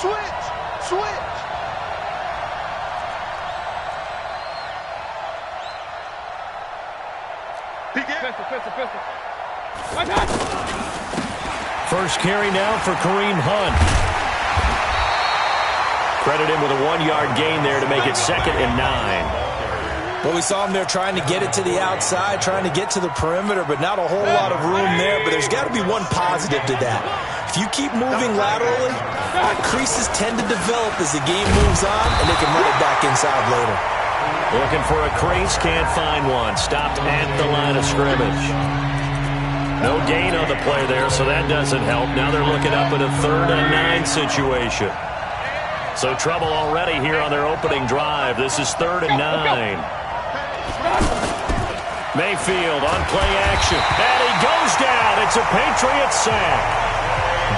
Switch! Switch! Pistol. First carry now for Kareem Hunt. Credit him with a 1-yard gain there to make it 2nd and 9. Well, we saw him there trying to get it to the outside, trying to get to the perimeter, but not a whole lot of room there. But there's got to be one positive to that. If you keep moving laterally, creases tend to develop as the game moves on, and they can run it back inside later. Looking for a crease, can't find one. Stopped at the line of scrimmage. No gain on the play there, so that doesn't help. Now they're looking up at a 3rd and 9 situation. So trouble already here on their opening drive. This is 3rd and 9. Mayfield on play action. And he goes down. It's a Patriots sack.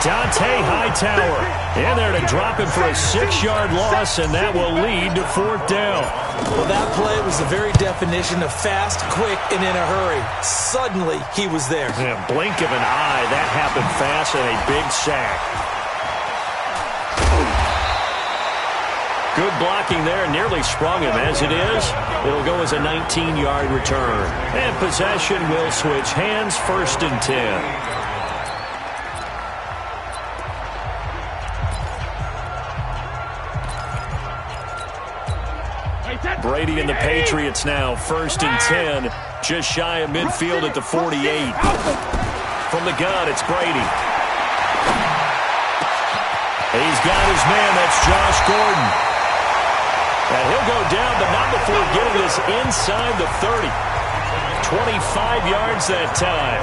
Dante Hightower in there to drop him for a 6-yard loss, and that will lead to 4th down. Well, that play was the very definition of fast, quick, and in a hurry. Suddenly, he was there. In a blink of an eye, that happened fast, and a big sack. Good blocking there, nearly sprung him. As it is, it'll go as a 19-yard return. And possession will switch hands, 1st and 10. Brady and the Patriots now, 1st and 10, just shy of midfield at the 48. From the gun, it's Brady. He's got his man, that's Josh Gordon. And he'll go down, but not before getting this inside the 30. 25 yards that time.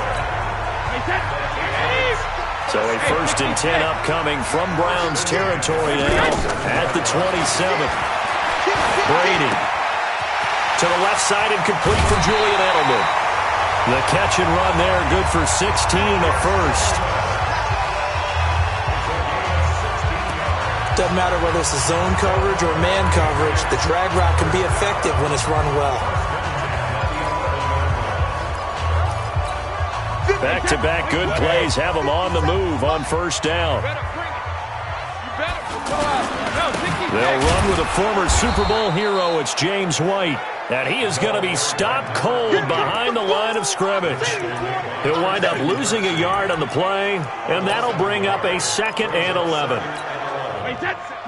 So a 1st and 10 upcoming from Browns territory now at the 27. Brady to the left side and complete for Julian Edelman. The catch and run there, good for 16 and a 1st. Doesn't matter whether it's a zone coverage or man coverage, the drag route can be effective when it's run well. Back-to-back good plays have them on the move on 1st down. They'll run with a former Super Bowl hero. It's James White. And he is going to be stopped cold behind the line of scrimmage. He'll wind up losing a yard on the play, and that'll bring up a 2nd and 11.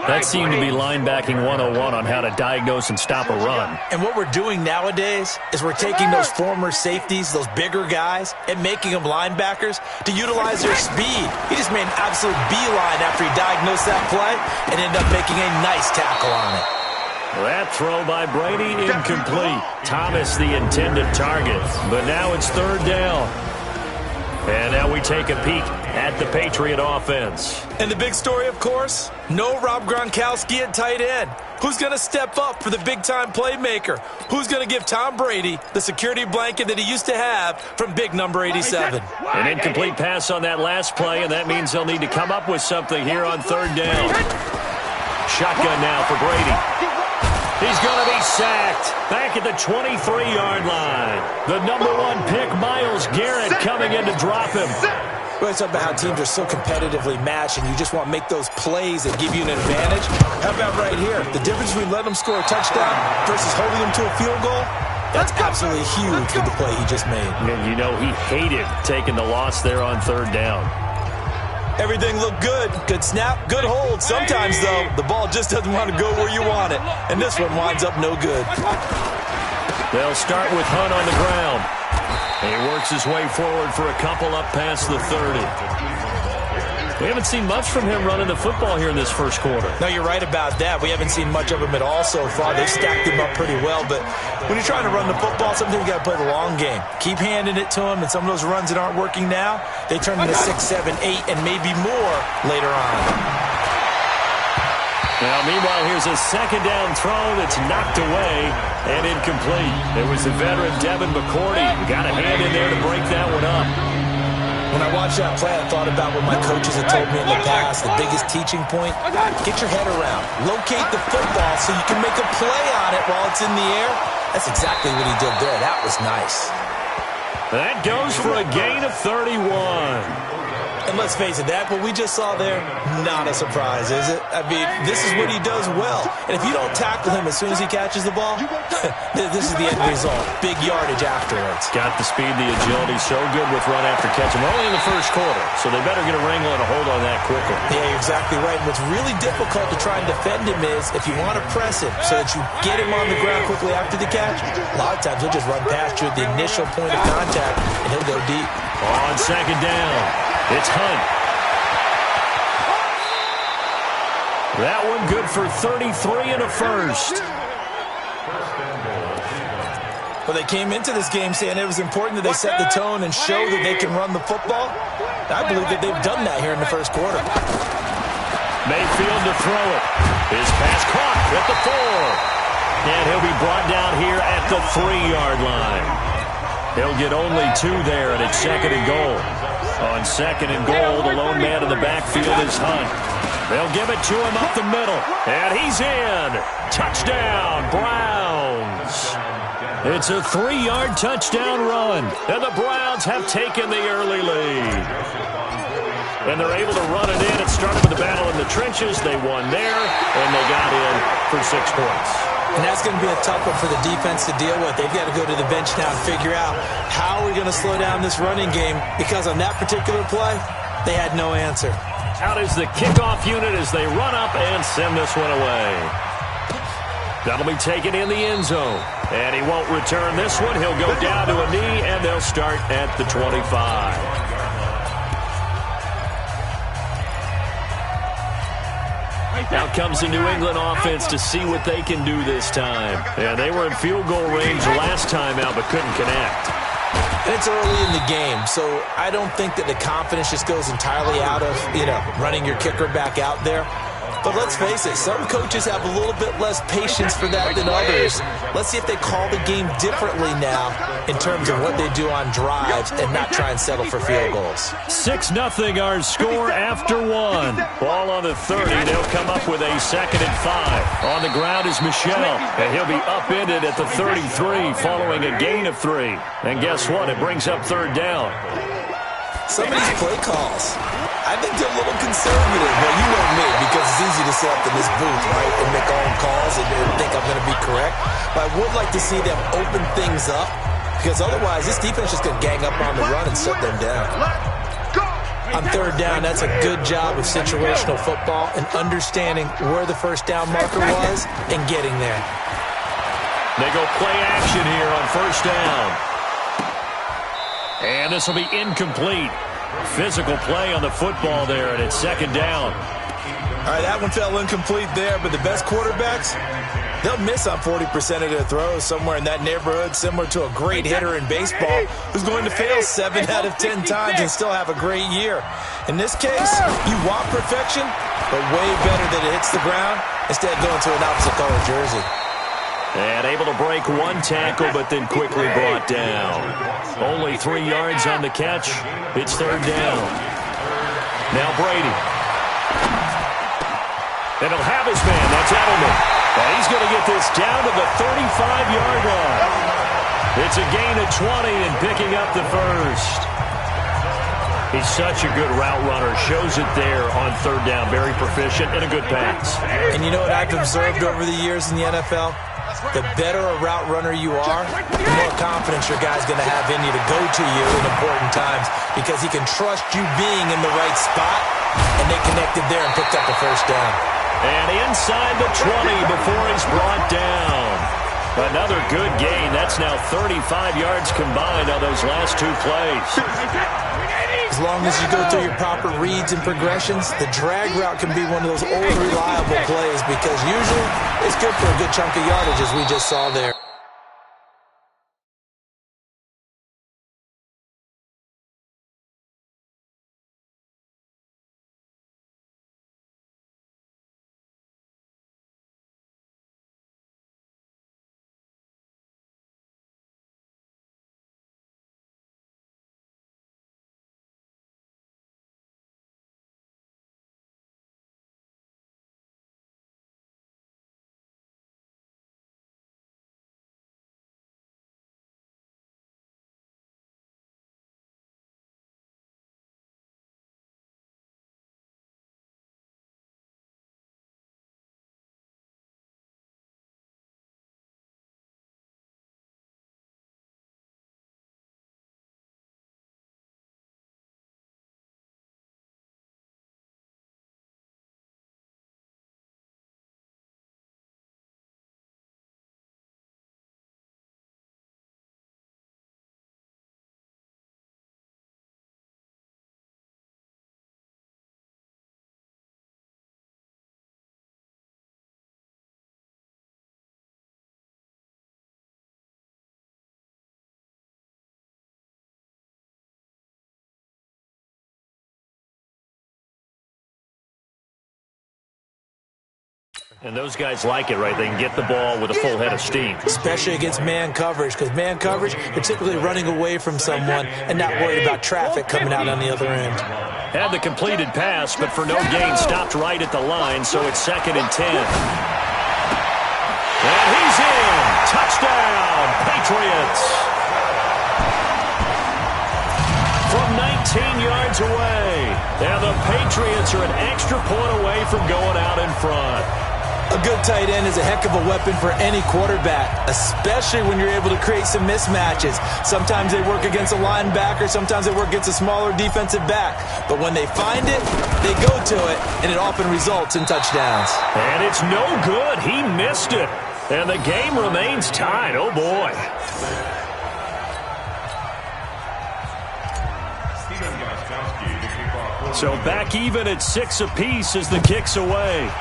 That seemed to be linebacking 101 on how to diagnose and stop a run. And what we're doing nowadays is we're taking those former safeties, those bigger guys, and making them linebackers to utilize their speed. He just made an absolute beeline after he diagnosed that play and ended up making a nice tackle on it. That throw by Brady incomplete. Thomas the intended target, but now it's 3rd down. And now we take a peek at the Patriot offense. And the big story, of course, no Rob Gronkowski at tight end. Who's going to step up for the big-time playmaker? Who's going to give Tom Brady the security blanket that he used to have from big number 87? An incomplete pass on that last play, and that means they'll need to come up with something here on 3rd down. Shotgun now for Brady. He's going to be sacked back at the 23-yard line. The number 1 pick, Myles Garrett, coming in to drop him. Well, it's about how teams are so competitively matched, and you just want to make those plays that give you an advantage. How about right here? The difference between letting them score a touchdown versus holding them to a field goal, that's absolutely huge with the play he just made. And you know he hated taking the loss there on 3rd down. Everything looked good. Good snap, good hold. Sometimes, though, the ball just doesn't want to go where you want it. And this one winds up no good. They'll start with Hunt on the ground. He works his way forward for a couple up past the 30. We haven't seen much from him running the football here in this first quarter. No, you're right about that. We haven't seen much of him at all so far. They've stacked him up pretty well. But when you're trying to run the football, sometimes you got to play the long game. Keep handing it to him, and some of those runs that aren't working now, they turn into 6, 7, 8, and maybe more later on. Now, meanwhile, here's a 2nd down throw that's knocked away and incomplete. It was the veteran Devin McCourty who got a hand in there to break that one up. When I watched that play, I thought about what my coaches had told me in the past. The biggest teaching point, get your head around. Locate the football so you can make a play on it while it's in the air. That's exactly what he did there. That was nice. That goes for a gain of 31. And let's face it, that what we just saw there, not a surprise, is it? I mean, this is what he does well. And if you don't tackle him as soon as he catches the ball, this is the end result. Big yardage afterwards. Got the speed, the agility, so good with run after catch. And we're only in the first quarter, so they better get a wrangle and a hold on that quickly. Yeah, you're exactly right. And what's really difficult to try and defend him is if you want to press him so that you get him on the ground quickly after the catch, a lot of times he'll just run past you at the initial point of contact, and he'll go deep. On second down, it's Hunt. That one good for 33 and a first. Well, they came into this game saying it was important that they set the tone and show that they can run the football. I believe that they've done that here in the first quarter. Mayfield to throw it. His pass caught at the 4. And he'll be brought down here at the 3-yard line. He'll get only 2 there, and it's second and goal. On second and goal, the lone man in the backfield is Hunt. They'll give it to him up the middle, and he's in. Touchdown, Browns. It's a 3-yard touchdown run, and the Browns have taken the early lead. And they're able to run it in. It started with the battle in the trenches. They won there, and they got in for 6 points. And that's going to be a tough one for the defense to deal with. They've got to go to the bench now and figure out how are we going to slow down this running game, because on that particular play, they had no answer. Out is the kickoff unit as they run up and send this one away. That'll be taken in the end zone. And he won't return this one. He'll go down to a knee, and they'll start at the 25. Out comes the New England offense to see what they can do this time. And they were in field goal range last time out, but couldn't connect. And it's early in the game, so I don't think that the confidence just goes entirely out of, running your kicker back out there. But let's face it, some coaches have a little bit less patience for that than others. Let's see if they call the game differently now in terms of what they do on drives and not try and settle for field goals. 6-0 our score after 1. Ball on the 30. They'll come up with a 2nd and 5. On the ground is Michel, and he'll be upended at the 33 following a gain of 3. And guess what? It brings up 3rd down. Some of these play calls, I think they're a little conservative. Well, you know me, because it's easy to sit up in this booth, right, and make all calls and think I'm going to be correct. But I would like to see them open things up, because otherwise this defense is just going to gang up on the run and shut them down. On 3rd down, that's a good job of situational football and understanding where the first down marker was and getting there. They go play action here on 1st down. And this will be incomplete. Physical play on the football there, and it's 2nd down. All right, that one fell incomplete there, but the best quarterbacks, they'll miss on 40% of their throws, somewhere in that neighborhood, similar to a great hitter in baseball who's going to fail 7 out of 10 times and still have a great year. In this case, you want perfection, but way better that it hits the ground instead of going to an opposite color jersey. And able to break 1 tackle, but then quickly brought down. Only 3 yards on the catch. It's 3rd down. Now Brady. And he'll have his man. That's Edelman. And he's going to get this down to the 35-yard line. It's a gain of 20 and picking up the first. He's such a good route runner. Shows it there on 3rd down. Very proficient and a good pass. And you know what I've observed over the years in the NFL? The better a route runner you are, the more confidence your guy's going to have in you to go to you in important times, because he can trust you being in the right spot, and they connected there and picked up the first down. And inside the 20 before he's brought down. Another good gain. That's now 35 yards combined on those last 2 plays. As long as you go through your proper reads and progressions, the drag route can be one of those old reliable plays, because usually it's good for a good chunk of yardage, as we just saw there. And those guys like it, right? They can get the ball with a full head of steam. Especially against man coverage, because man coverage, they're typically running away from someone and not worried about traffic coming out on the other end. Had the completed pass, but for no gain, stopped right at the line, so it's 2nd and 10. And he's in. Touchdown, Patriots. From 19 yards away. And the Patriots are an extra point away from going out in front. A good tight end is a heck of a weapon for any quarterback, especially when you're able to create some mismatches. Sometimes they work against a linebacker, sometimes they work against a smaller defensive back. But when they find it, they go to it, and it often results in touchdowns. And it's no good. He missed it. And the game remains tied. Oh, boy. So back even at 6 apiece as the kick's away.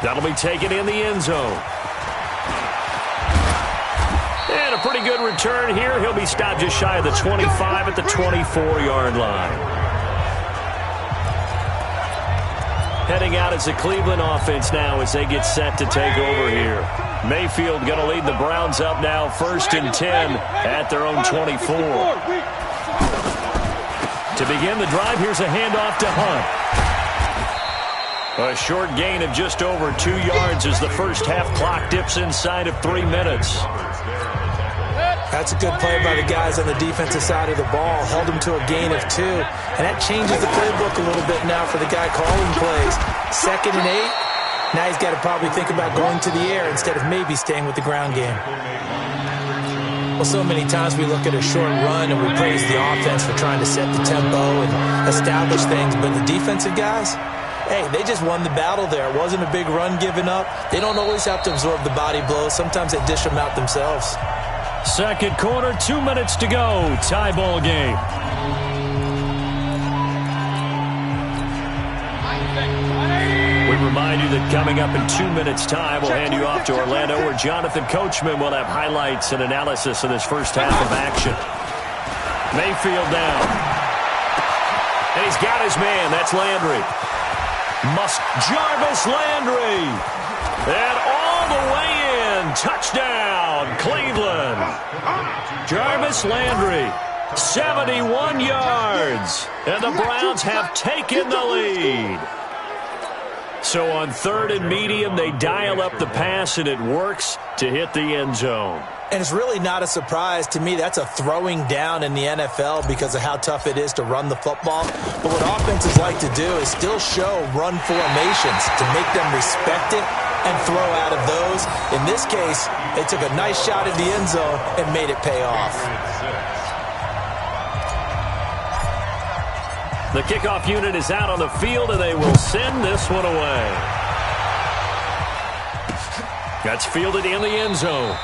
That'll be taken in the end zone. And a pretty good return here. He'll be stopped just shy of the 25 at the 24-yard line. Heading out as the Cleveland offense now as they get set to take over here. Mayfield going to lead the Browns up now 1st and 10 at their own 24. To begin the drive, here's a handoff to Hunt. A short gain of just over 2 yards as the first half clock dips inside of 3 minutes. That's a good play by the guys on the defensive side of the ball. Held him to a gain of 2. And that changes the playbook a little bit now for the guy calling plays. 2nd and 8. Now he's got to probably think about going to the air instead of maybe staying with the ground game. Well, so many times we look at a short run and we praise the offense for trying to set the tempo and establish things. But the defensive guys, hey, they just won the battle there. It wasn't a big run given up. They don't always have to absorb the body blows. Sometimes they dish them out themselves. Second quarter, 2 minutes to go. Tie ball game. We remind you that coming up in 2 minutes' time, we'll hand you off to Orlando, where Jonathan Coachman will have highlights and analysis of this first half of action. Mayfield down. And he's got his man. That's Landry. Jarvis Landry. And all the way in. Touchdown, Cleveland. Jarvis Landry, 71 yards. And the Browns have taken the lead. So on 3rd and medium, they dial up the pass, and it works to hit the end zone. And it's really not a surprise to me. That's a throwing down in the NFL because of how tough it is to run the football. But what offenses like to do is still show run formations to make them respect it and throw out of those. In this case, they took a nice shot at the end zone and made it pay off. The kickoff unit is out on the field, and they will send this one away. That's fielded in the end zone.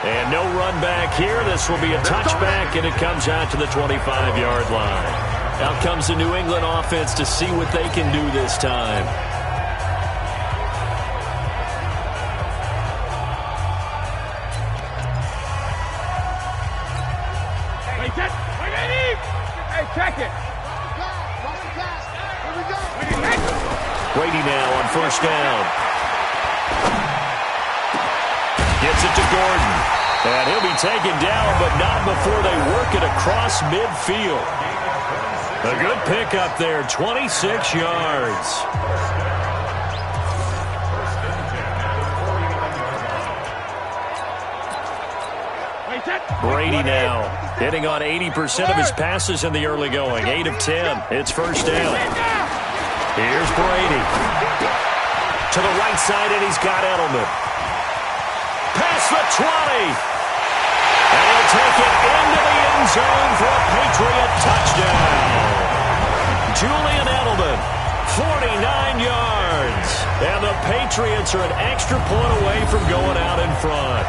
And no run back here. This will be a touchback, and it comes out to the 25-yard line. Out comes the New England offense to see what they can do this time. Hey, check it. Brady now on 1st down. Gets it to Gordon. And he'll be taken down, but not before they work it across midfield. A good pickup there, 26 yards. Brady now hitting on 80% of his passes in the early going. 8 of 10. It's 1st down. Here's Brady. To the right side, and he's got Edelman. Past the 20. And he'll take it into the end zone for a Patriot touchdown. Julian Edelman, 49 yards. And the Patriots are an extra point away from going out in front.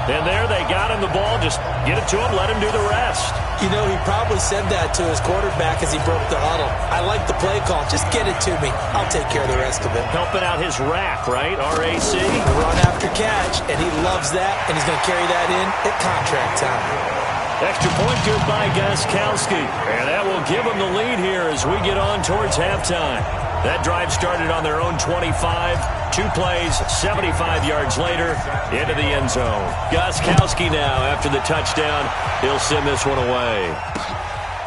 And there they got him the ball. Just get it to him, let him do the rest. You know, he probably said that to his quarterback as he broke the huddle. I like the play call. Just get it to me. I'll take care of the rest of it. Helping out his RAC, right? R-A-C? Run after catch, and he loves that, and he's going to carry that in at contract time. Extra point good by Gostkowski. And that will give them the lead here as we get on towards halftime. That drive started on their own 25. 2 plays, 75 yards later, into the end zone. Gostkowski now, after the touchdown, he'll send this one away.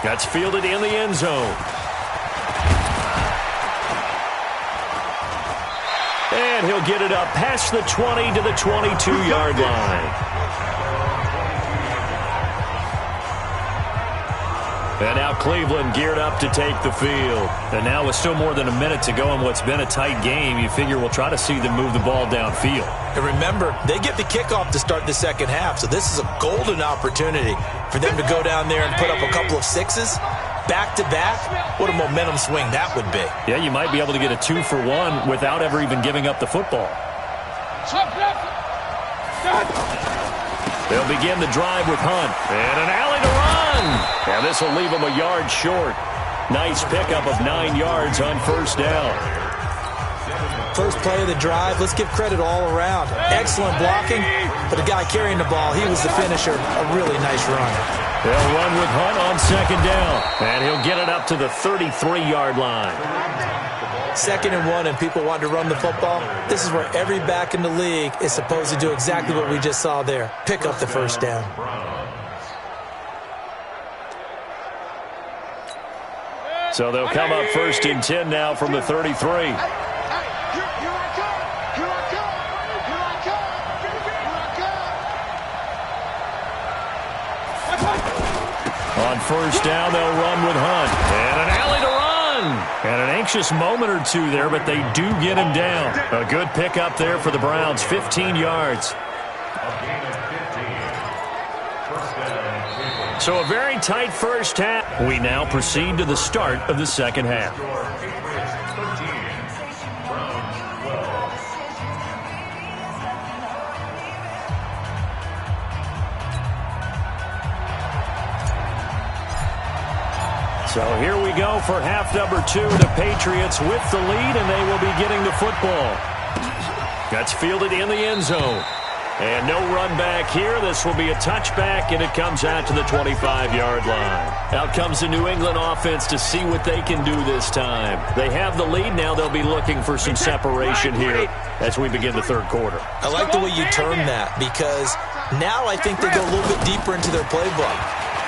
That's fielded in the end zone. And he'll get it up past the 20 to the 22-yard line. And now Cleveland geared up to take the field. And now with still more than a minute to go in what's been a tight game, you figure we'll try to see them move the ball downfield. And remember, they get the kickoff to start the second half, so this is a golden opportunity for them to go down there and put up a couple of sixes back-to-back. What a momentum swing that would be. Yeah, you might be able to get a 2-for-1 without ever even giving up the football. They'll begin the drive with Hunt. And an alley to run. And this will leave them a yard short. Nice pickup of 9 yards on first down. First play of the drive, let's give credit all around. Excellent blocking, but the guy carrying the ball, he was the finisher. A really nice run. They'll run with Hunt on second down. And he'll get it up to the 33-yard line. 2nd and 1, and people want to run the football. This is where every back in the league is supposed to do exactly what we just saw there. Pick up the first down. So they'll come up 1st and 10 now from the 33. On first down, they'll run with Hunt. And an alley to run. And an anxious moment or two there, but they do get him down. A good pickup there for the Browns, 15 yards. So a very tight first half. We now proceed to the start of the second half. So here we go for half number 2. The Patriots with the lead, and they will be getting the football. That's fielded in the end zone. And no run back here. This will be a touchback, and it comes out to the 25-yard line. Out comes the New England offense to see what they can do this time. They have the lead. Now they'll be looking for some separation here as we begin the third quarter. I like the way you term that, because now I think they go a little bit deeper into their playbook.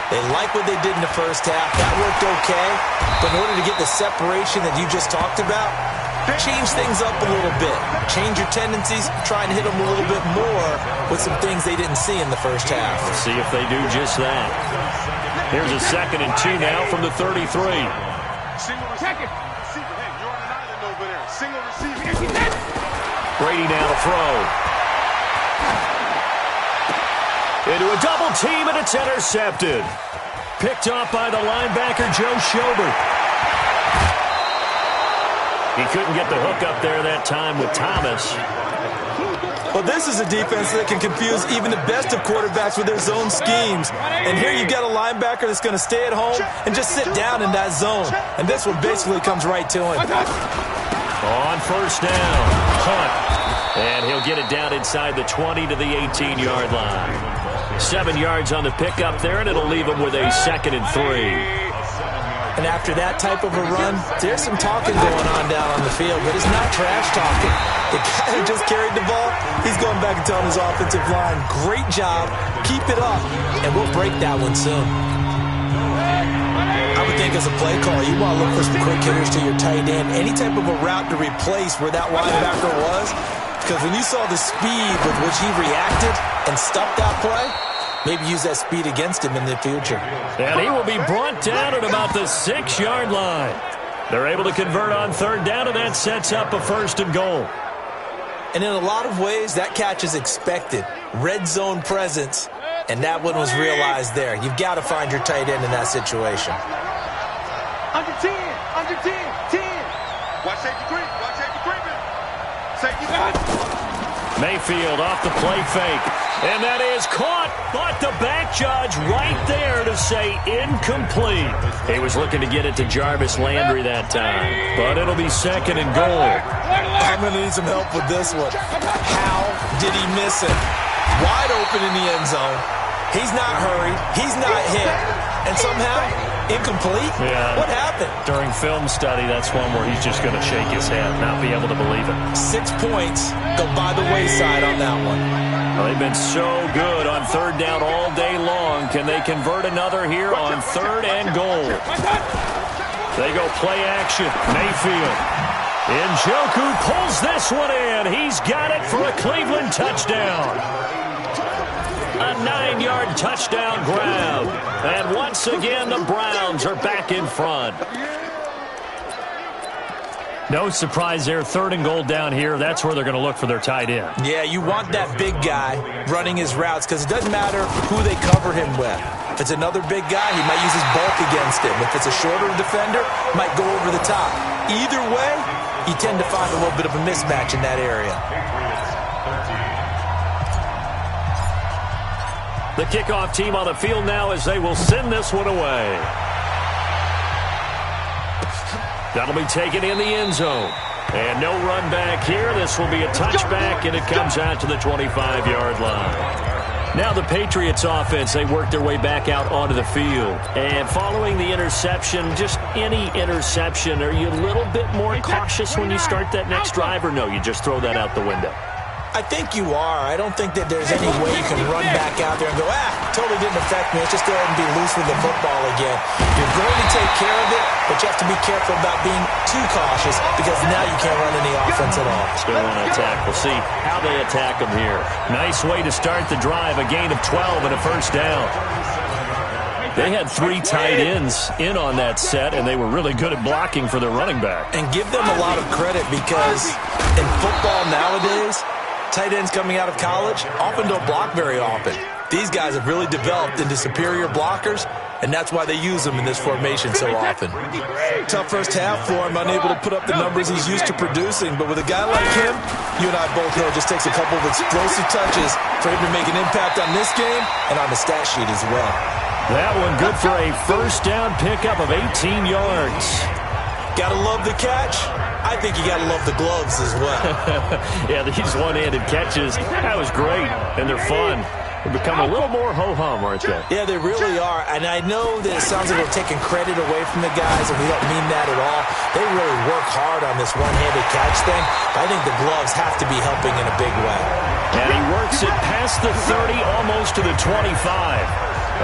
They like what they did in the first half. That worked okay. But in order to get the separation that you just talked about, change things up a little bit. Change your tendencies. Try and hit them a little bit more with some things they didn't see in the first half. We'll see if they do just that. Here's a 2nd and 2 now from the 33. Brady now to throw. Into a double team, and it's intercepted. Picked off by the linebacker, Joe Schobert. He couldn't get the hook up there that time with Thomas. Well, this is a defense that can confuse even the best of quarterbacks with their zone schemes. And here you've got a linebacker that's going to stay at home and just sit down in that zone. And this one basically comes right to him. On first down, Hunt. And he'll get it down inside the 20 to the 18-yard line. 7 yards on the pickup there, and it'll leave him with a 2nd and 3. And after that type of a run, there's some talking going on down on the field, but it's not trash talking. The guy who just carried the ball, he's going back and telling his offensive line, great job, keep it up, and we'll break that one soon. I would think as a play caller, you want to look for some quick hitters to your tight end, any type of a route to replace where that linebacker was, because when you saw the speed with which he reacted and stopped that play, maybe use that speed against him in the future. And he will be brought down at about the 6-yard line. They're able to convert on third down, and that sets up a 1st and goal. And in a lot of ways, that catch is expected. Red zone presence, and that one was realized there. You've got to find your tight end in that situation. Under 10, 10. Watch safety creep, Safety Mayfield off the play fake. And that is caught, but the back judge right there to say incomplete. He was looking to get it to Jarvis Landry that time, but it'll be 2nd and goal. I'm going to need some help with this one. How did he miss it? Wide open in the end zone. He's not hurried. He's not hit. And somehow, incomplete? Yeah. What happened? During film study, that's one where he's just going to shake his head, not be able to believe it. 6 points go by the wayside on that one. Well, they've been so good on third down all day long. Can they convert another here on third and goal? They go play action. Mayfield. Njoku pulls this one in. He's got it for a Cleveland touchdown. A 9-yard touchdown grab. And once again, the Browns are back in front. No surprise there. Third and goal down here. That's where they're going to look for their tight end. Yeah, you want that big guy running his routes because it doesn't matter who they cover him with. If it's another big guy, he might use his bulk against him. If it's a shorter defender, might go over the top. Either way, you tend to find a little bit of a mismatch in that area. The kickoff team on the field now as they will send this one away. That'll be taken in the end zone. And no run back here. This will be a touchback, and it comes out to the 25-yard line. Now the Patriots offense, they work their way back out onto the field. And following the interception, just any interception, are you a little bit more cautious when you start that next drive, or no, you just throw that out the window? I think you are. I don't think that there's any way you can run back out there and go, totally didn't affect me. Let's just go ahead and be loose with the football again. You're going to take care of it, but you have to be careful about being too cautious because now you can't run any offense at all. Still want to attack. We'll see how they attack them here. Nice way to start the drive. A gain of 12 and a first down. They had 3 tight ends in on that set, and they were really good at blocking for their running back. And give them a lot of credit because in football nowadays, tight ends coming out of college often don't block very often. These guys have really developed into superior blockers, and that's why they use them in this formation so often. Tough first half for him, unable to put up the numbers he's used to producing, but with a guy like him, you and I both know it just takes a couple of explosive touches for him to make an impact on this game and on the stat sheet as well. That one good for a first down pickup of 18 yards. Gotta love the catch. I think you gotta love the gloves as well. Yeah, these one-handed catches, that was great, and they're fun. They become a little more ho-hum, aren't they? Yeah, they really are, and I know that it sounds like we're taking credit away from the guys, and we don't mean that at all. They really work hard on this one-handed catch thing, but I think the gloves have to be helping in a big way. And he works it past the 30, almost to the 25.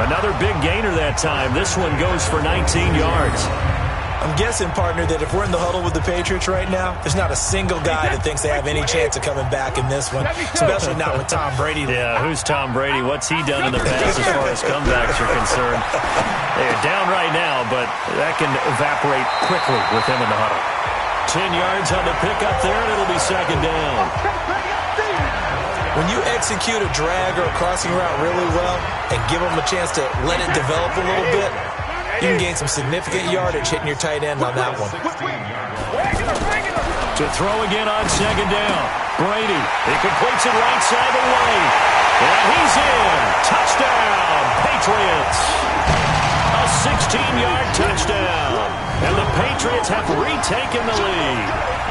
Another big gainer that time. This one goes for 19 yards. I'm guessing, partner, that if we're in the huddle with the Patriots right now, there's not a single guy that thinks they have any chance of coming back in this one, especially not with Tom Brady. Yeah, who's Tom Brady? What's he done in the past as far as comebacks are concerned? They're down right now, but that can evaporate quickly with him in the huddle. 10 yards on the pickup there, and it'll be second down. When you execute a drag or a crossing route really well and give them a chance to let it develop a little bit, you can gain some significant yardage hitting your tight end on that one. To throw again on second down. Brady, he completes it right side of the lane. And he's in. Touchdown, Patriots. A 16-yard touchdown. And the Patriots have retaken the lead.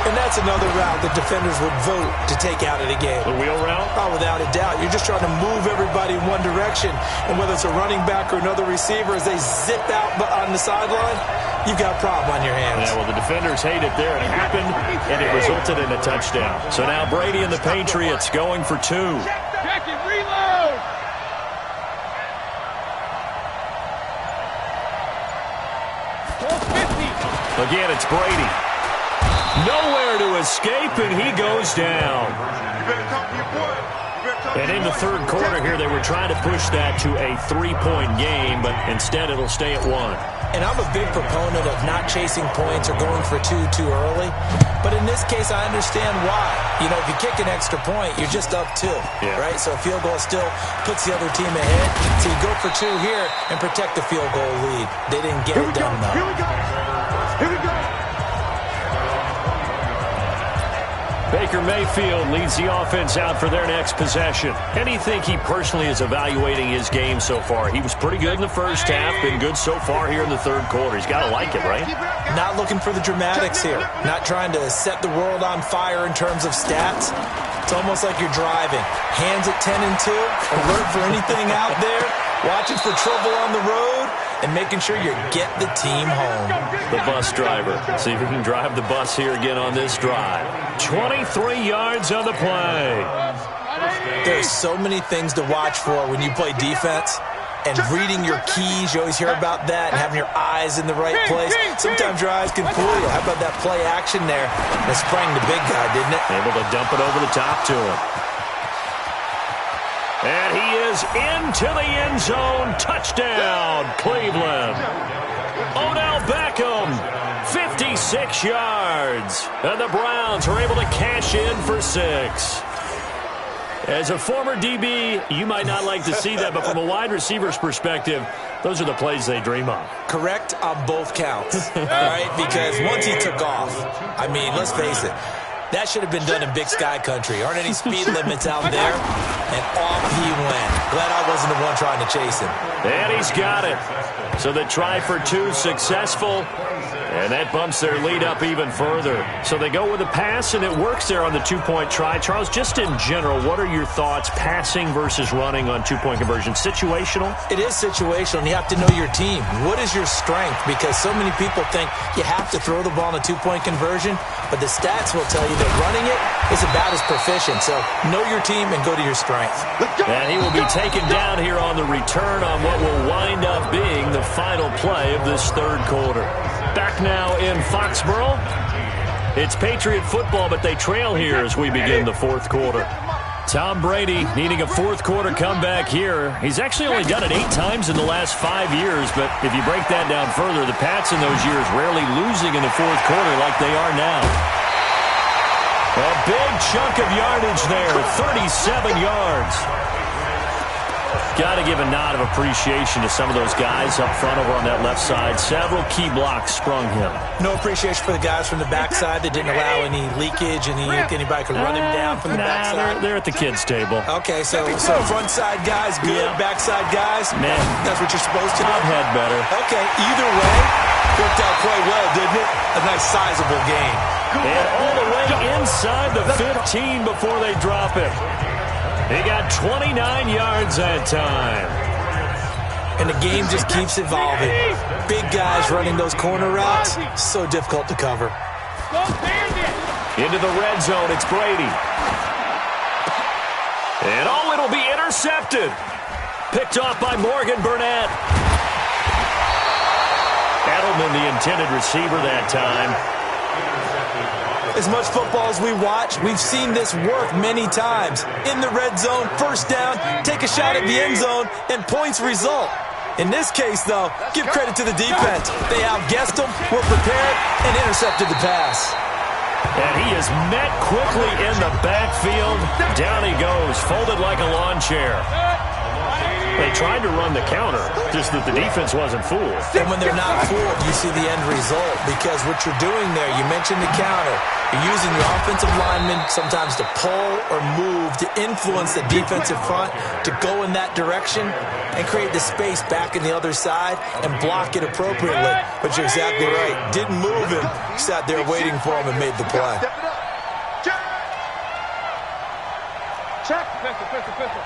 And that's another route that defenders would vote to take out of the game. The wheel route? Oh, without a doubt. You're just trying to move everybody in one direction. And whether it's a running back or another receiver, as they zip out on the sideline, you've got a problem on your hands. Yeah, well, the defenders hate it there. It happened, and it resulted in a touchdown. So now Brady and the Patriots going for 2. Reload! Again, it's Brady. Nowhere to escape, and he goes down. And in the third quarter here, they were trying to push that to a 3-point game, but instead it'll stay at 1. And I'm a big proponent of not chasing points or going for 2 too early. But in this case, I understand why. You know, if you kick an extra point, you're just up 2, right? So a field goal still puts the other team ahead. So you go for 2 here and protect the field goal lead. They didn't get it done, though. Here we go. Here we go. Baker Mayfield leads the offense out for their next possession. And you think he personally is evaluating his game so far? He was pretty good in the first half, been good so far here in the third quarter. He's got to like it, right? Not looking for the dramatics here. Not trying to set the world on fire in terms of stats. It's almost like you're driving. Hands at 10 and 2, alert for anything out there, watching for trouble on the road, and making sure you get the team home. The bus driver. See if he can drive the bus here again on this drive. 23 yards on the play. There's so many things to watch for when you play defense. And reading your keys, you always hear about that, and having your eyes in the right place. Sometimes your eyes can fool you. How about that play action there? That sprang the big guy, didn't it? Able to dump it over the top to him. And he is into the end zone. Touchdown, Cleveland. Odell Beckham, 56 yards. And the Browns are able to cash in for 6. As a former DB, you might not like to see that, but from a wide receiver's perspective, those are the plays they dream of. Correct on both counts, all right? Because once he took off, I mean, let's face it, that should have been done in Big Sky Country. Aren't any speed limits out there? And off he went. Glad I wasn't the one trying to chase him. And he's got it. So the try for 2 successful. And that bumps their lead up even further. So they go with a pass, and it works there on the 2-point try. Charles, just in general, what are your thoughts passing versus running on 2-point conversion? Situational? It is situational, and you have to know your team. What is your strength? Because so many people think you have to throw the ball in a 2-point conversion, but the stats will tell you that running it is about as proficient. So know your team and go to your strength. And he will be taken down here on the return on what will wind up being the final play of this third quarter. Back now in Foxborough. It's Patriot football, but they trail here as we begin the fourth quarter. Tom Brady needing a fourth quarter comeback here. He's actually only done it 8 times in the last 5 years, but if you break that down further, the Pats in those years rarely losing in the fourth quarter like they are now. A big chunk of yardage there, 37 yards. Got to give a nod of appreciation to some of those guys up front over on that left side. Several key blocks sprung him. No appreciation for the guys from the backside that didn't allow any leakage, anybody could run him down from the backside. They're at the kids' table. Okay, so front side guys good, backside guys, man, that's what you're supposed to do. I've had better. Okay, either way, worked out quite well, didn't it? A nice sizable gain. And all the way inside the 15 before they drop it. He got 29 yards that time. And the game just keeps evolving. Big guys running those corner routes, so difficult to cover. Into the red zone, it's Brady. And it'll be intercepted. Picked off by Morgan Burnett. Edelman, the intended receiver that time. As much football as we watch, we've seen this work many times. In the red zone, first down, take a shot at the end zone, and points result. In this case, though, give credit to the defense. They outguessed them, were prepared, and intercepted the pass. And he is met quickly in the backfield. Down he goes, folded like a lawn chair. They tried to run the counter, just that the defense wasn't fooled. And when they're not fooled, you see the end result. Because what you're doing there, you mentioned the counter. You're using the offensive lineman sometimes to pull or move to influence the defensive front to go in that direction and create the space back in the other side and block it appropriately. But you're exactly right. Didn't move him. Sat there waiting for him and made the play. Check. Pistol.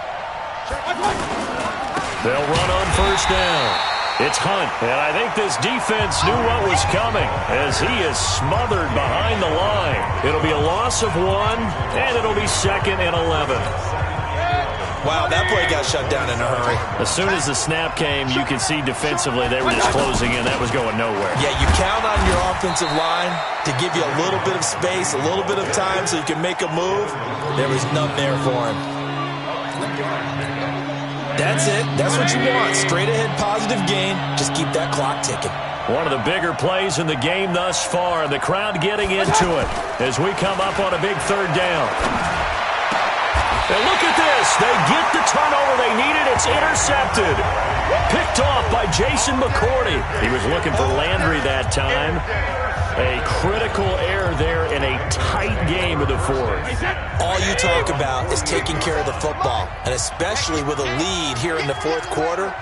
They'll run on first down. It's Hunt, and I think this defense knew what was coming as he is smothered behind the line. It'll be a loss of 1, and it'll be 2nd and 11. Wow, that play got shut down in a hurry. As soon as the snap came, you could see defensively they were just closing in. That was going nowhere. Yeah, you count on your offensive line to give you a little bit of space, a little bit of time so you can make a move. There was none there for him. That's it. That's what you want. Straight ahead positive gain. Just keep that clock ticking. One of the bigger plays in the game thus far. The crowd getting into it as we come up on a big third down. And look at this. They get the turnover they needed. It's intercepted. Picked off by Jason McCourty. He was looking for Landry that time. A critical error there in a tight game of the fourth. All you talk about is taking care of the football, and especially with a lead here in the fourth quarter,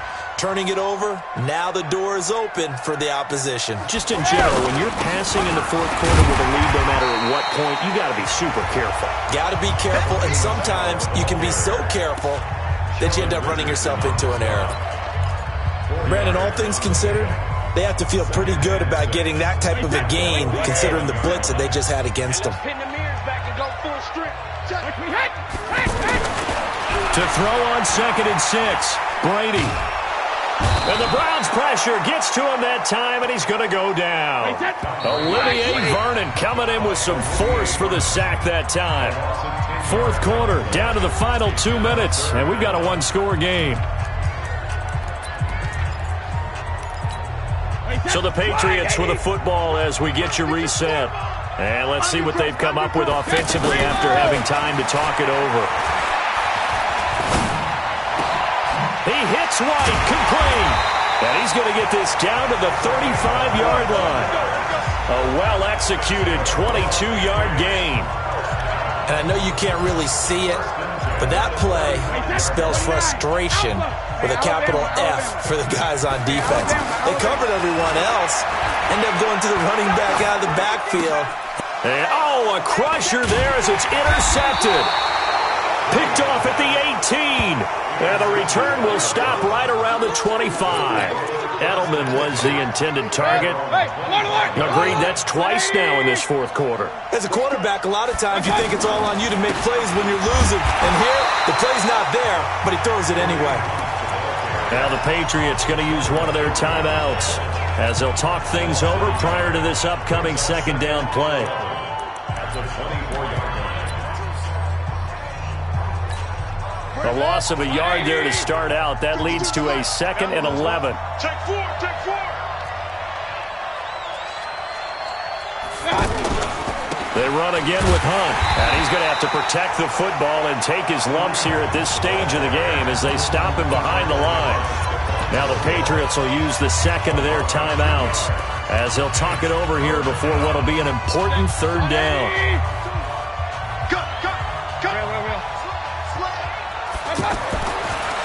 turning it over. Now the door is open for the opposition. Just in general, when you're passing in the fourth quarter with a lead, no matter at what point, you got to be super careful. Got to be careful, and sometimes you can be so careful that you end up running yourself into an error. Brandon, all things considered, they have to feel pretty good about getting that type of a gain, considering the blitz that they just had against them. To throw on 2nd and 6, Brady. And the Browns' pressure gets to him that time, and he's going to go down. Olivier Vernon coming in with some force for the sack that time. Fourth quarter, down to the final 2 minutes, and we've got a one-score game. So the Patriots with a football as we get you reset. And let's see what they've come up with offensively after having time to talk it over. He hits White, complete. And he's going to get this down to the 35-yard line. A well-executed 22-yard gain. And I know you can't really see it, but that play spells frustration with a capital F for the guys on defense. They covered everyone else, end up going to the running back out of the backfield. And, a crusher there as it's intercepted. Picked off at the 18. And the return will stop right around the 25. Edelman was the intended target. Agreed, that's twice now in this fourth quarter. As a quarterback, a lot of times you think it's all on you to make plays when you're losing. And here, the play's not there, but he throws it anyway. Now the Patriots going to use one of their timeouts as they'll talk things over prior to this upcoming second down play. A loss of a yard there to start out. That leads to a 2nd and 11. Take four. They run again with Hunt. And he's going to have to protect the football and take his lumps here at this stage of the game as they stop him behind the line. Now the Patriots will use the second of their timeouts as they'll talk it over here before what will be an important third down.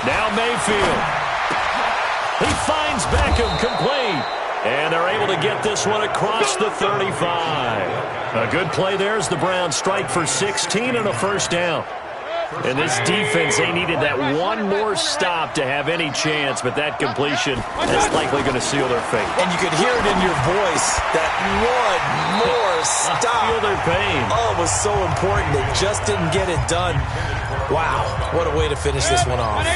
Now Mayfield. He finds Beckham, complete. And they're able to get this one across the 35. A good play there as the Browns strike for 16 and a first down. And this defense, they needed that one more stop to have any chance, but that completion is likely going to seal their fate. And you could hear it in your voice, that one more stop. Feel their pain. Oh, it was so important. They just didn't get it done. Wow, what a way to finish this one off.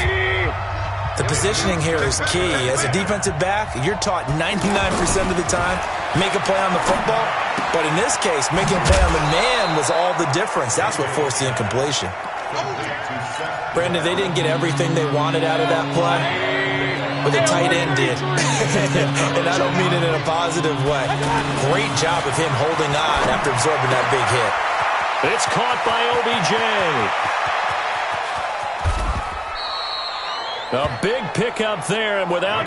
The positioning here is key. As a defensive back, you're taught 99% of the time, make a play on the football. But in this case, making a play on the man was all the difference. That's what forced the incompletion. Brandon, they didn't get everything they wanted out of that play, but the tight end did. And I don't mean it in a positive way. Great job of him holding on after absorbing that big hit. It's caught by OBJ. A big pickup there, and without